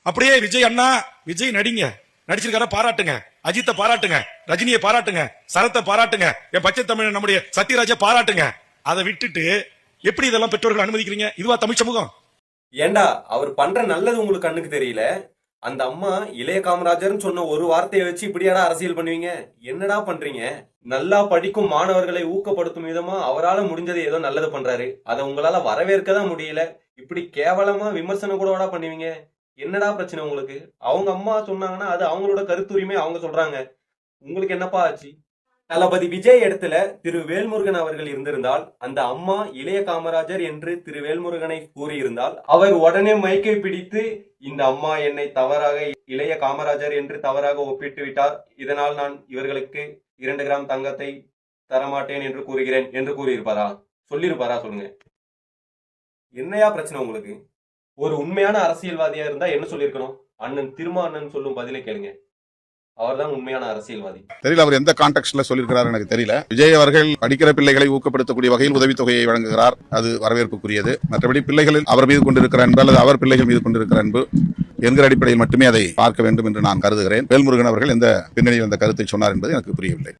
அப்படியே விஜய் அண்ணா, விஜய் நடிங்க, நடிச்சிருக்கார பாராட்டுங்க, அஜித்தை பாராட்டுங்க, ரஜினியை பாராட்டுங்க, சரத்தை பாராட்டுங்க, என் பச்சை தமிழ் நம்முடைய சத்யராஜை பாராட்டுங்க. அதை விட்டுட்டு எப்படி இதெல்லாம் பெற்றோர்கள் அனுமதிக்கிறீங்க? இதுவா தமிழ் சமூகம்? ஏண்டா அவர் பண்ற நல்லது உங்களுக்கு கண்ணுக்கு தெரியல? அந்த அம்மா இளைய காமராஜர்னு சொன்ன ஒரு வார்த்தையை வச்சு இப்படியாடா அரசியல் பண்ணுவீங்க? என்னடா பண்றீங்க? நல்லா படிக்கும் மாணவர்களை ஊக்கப்படுத்தும் விதமா அவரால முடிஞ்சதை ஏதோ நல்லது பண்றாரு, அதை உங்களால வரவேற்க தான் முடியல. இப்படி கேவலமா விமர்சனம் கூடவாடா பண்ணுவீங்க? என்னடா பிரச்சனை உங்களுக்கு? அவங்க அம்மா சொன்னாங்கன்னா அது அவங்களோட கருத்துரிமை, அவங்க சொல்றாங்க. உங்களுக்கு என்னப்பா ஆச்சு? தளபதி விஜய் இடத்துல திரு வேல்முருகன் அவர்கள் இருந்திருந்தால், அந்த அம்மா இளைய காமராஜர் என்று திரு வேல்முருகனை கூறியிருந்தால், அவர் உடனே மைக்கை பிடித்து இந்த அம்மா என்னை தவறாக இளைய காமராஜர் என்று தவறாக ஒப்பிட்டு விட்டார், இதனால் நான் இவர்களுக்கு 2 கிராம் தங்கத்தை தரமாட்டேன் என்று கூறுகிறேன் என்று கூறியிருப்பாரா? சொல்லியிருப்பாரா? சொல்லுங்க. என்னையா பிரச்சனை உங்களுக்கு? ஒரு உண்மையான அரசியல்வாதியா இருந்தா என்ன சொல்லியிருக்கணும்? அண்ணன் திருமாண்ணன் சொல்லும் பதிலை கேளுங்க. அவர்தான் உண்மையான அரசியல்வாதி. தெரியல, அவர் எந்த கான்டெக்ட்ல சொல்லியிருக்கிறார் எனக்கு தெரியல. விஜய் அவர்கள் படிக்கிற பிள்ளைகளை ஊக்கப்படுத்தக்கூடிய வகையில் உதவித்தொகையை வழங்குகிறார், அது வரவேற்புக்குரியது. மற்றபடி பிள்ளைகளில் அவர் மீது கொண்டிருக்கிற அன்பு அல்லது அவர் பிள்ளைகள் மீது கொண்டிருக்கிற அன்பு என்கிற அடிப்படையில் மட்டுமே அதை பார்க்க வேண்டும் என்று நான் கருதுகிறேன். வேல்முருகன் அவர்கள் எந்த பின்னணியில் அந்த கருத்தை சொன்னார் என்பது எனக்கு புரியவில்லை.